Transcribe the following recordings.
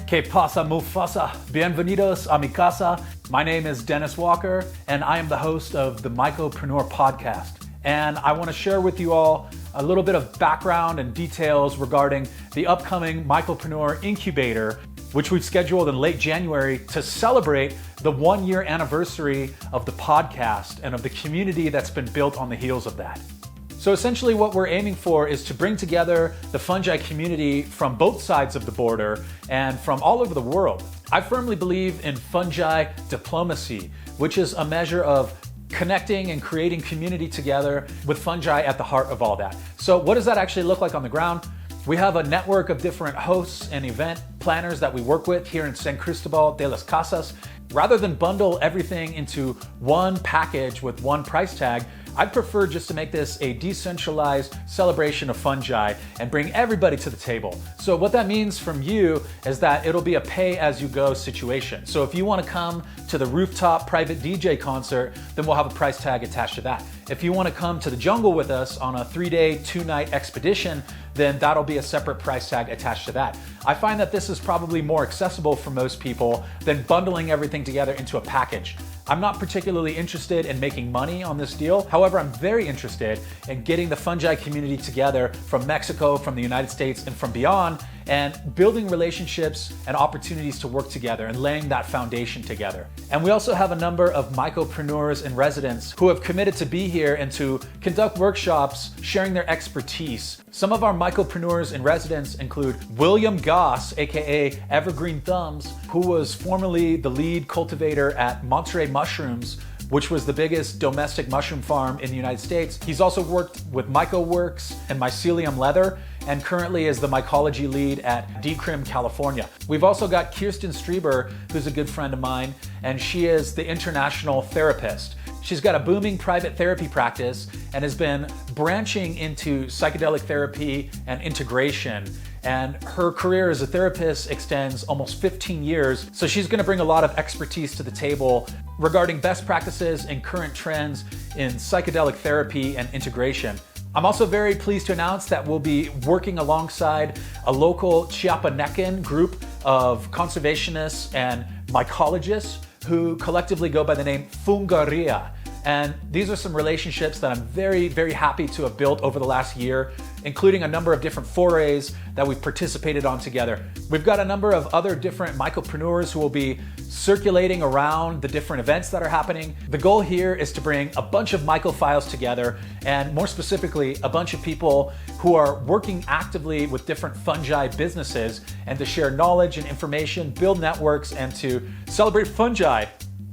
Que pasa, Mufasa? Bienvenidos a mi casa. My name is Dennis Walker, and I am the host of the Mycopreneur podcast. And I want to share with you all a little bit of background and details regarding the upcoming Mycopreneur Incubator, which we've scheduled in late January to celebrate the 1-year anniversary of the podcast and of the community that's been built on the heels of that. So essentially what we're aiming for is to bring together the fungi community from both sides of the border and from all over the world. I firmly believe in fungi diplomacy, which is a measure of connecting and creating community together with fungi at the heart of all that. So what does that actually look like on the ground? We have a network of different hosts and event planners that we work with here in San Cristobal de las Casas. Rather than bundle everything into one package with one price tag, I'd prefer just to make this a decentralized celebration of fungi and bring everybody to the table. So what that means from you is that it'll be a pay-as-you-go situation. So if you want to come to the rooftop private DJ concert, then we'll have a price tag attached to that. If you want to come to the jungle with us on a 3-day, 2-night expedition, then that'll be a separate price tag attached to that. I find that this is probably more accessible for most people than bundling everything together into a package. I'm not particularly interested in making money on this deal. However, I'm very interested in getting the fungi community together from Mexico, from the United States, and from beyond, and building relationships and opportunities to work together and laying that foundation together. And we also have a number of Micropreneurs in Residents who have committed to be here and to conduct workshops sharing their expertise. Some of our Micropreneurs in Residents include William Goss, aka Evergreen Thumbs, who was formerly the lead cultivator at Monterey Mushrooms, which was the biggest domestic mushroom farm in the United States. He's also worked with MycoWorks and Mycelium Leather, and currently is the mycology lead at Decrim, California. We've also got Kirsten Strieber, who's a good friend of mine, and she is the international therapist. She's got a booming private therapy practice and has been branching into psychedelic therapy and integration. And her career as a therapist extends almost 15 years. So she's gonna bring a lot of expertise to the table regarding best practices and current trends in psychedelic therapy and integration. I'm also very pleased to announce that we'll be working alongside a local Chiapanecan group of conservationists and mycologists who collectively go by the name Fungaria. And these are some relationships that I'm very, very happy to have built over the last year, including a number of different forays that we've participated on together. We've got a number of other different mycopreneurs who will be circulating around the different events that are happening. The goal here is to bring a bunch of mycophiles together, and more specifically, a bunch of people who are working actively with different fungi businesses, and to share knowledge and information, build networks, and to celebrate fungi.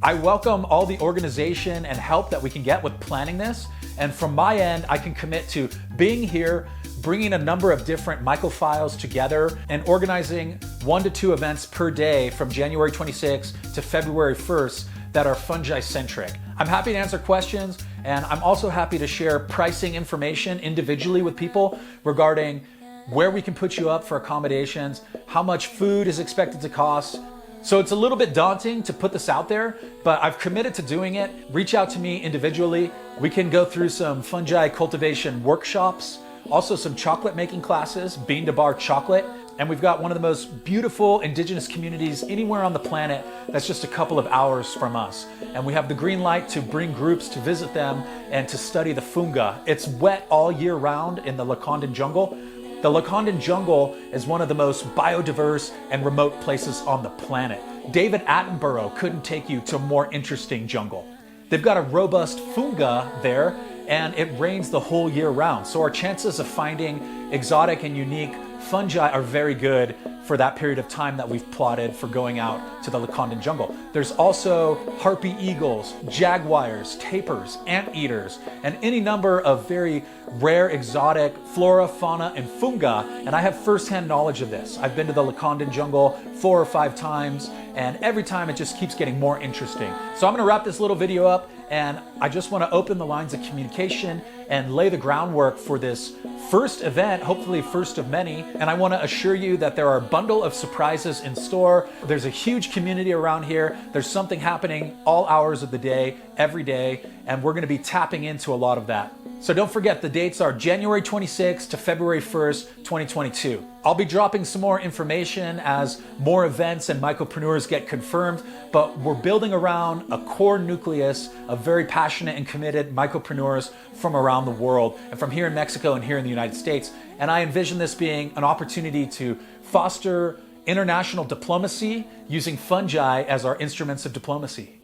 I welcome all the organization and help that we can get with planning this. And from my end, I can commit to being here, bringing a number of different mycophiles together and organizing 1 to 2 events per day from January 26th to February 1st that are fungi-centric. I'm happy to answer questions, and I'm also happy to share pricing information individually with people regarding where we can put you up for accommodations, how much food is expected to cost. So it's a little bit daunting to put this out there, but I've committed to doing it. Reach out to me individually. We can go through some fungi cultivation workshops, also some chocolate making classes, bean to bar chocolate. And we've got one of the most beautiful indigenous communities anywhere on the planet that's just a couple of hours from us. And we have the green light to bring groups to visit them and to study the funga. It's wet all year round in the Lacondan jungle. The Lacondan jungle is one of the most biodiverse and remote places on the planet. David Attenborough couldn't take you to a more interesting jungle. They've got a robust funga there, and it rains the whole year round. So our chances of finding exotic and unique fungi are very good for that period of time that we've plotted for going out to the Lacondan jungle. There's also harpy eagles, jaguars, tapirs, anteaters, and any number of very rare exotic flora, fauna, and funga, and I have firsthand knowledge of this. I've been to the Lacondan jungle 4 or 5 times, and every time it just keeps getting more interesting. So I'm gonna wrap this little video up, and I just wanna open the lines of communication and lay the groundwork for this first event, hopefully first of many. And I want to assure you that there are a bundle of surprises in store. There's a huge community around here. There's something happening all hours of the day, every day, and we're going to be tapping into a lot of that. So don't forget, the dates are January 26th to February 1st, 2022. I'll be dropping some more information as more events and Mycopreneurs get confirmed, but we're building around a core nucleus of very passionate and committed Mycopreneurs from around the world, and from here in Mexico and here in the United States. And I envision this being an opportunity to foster international diplomacy using fungi as our instruments of diplomacy.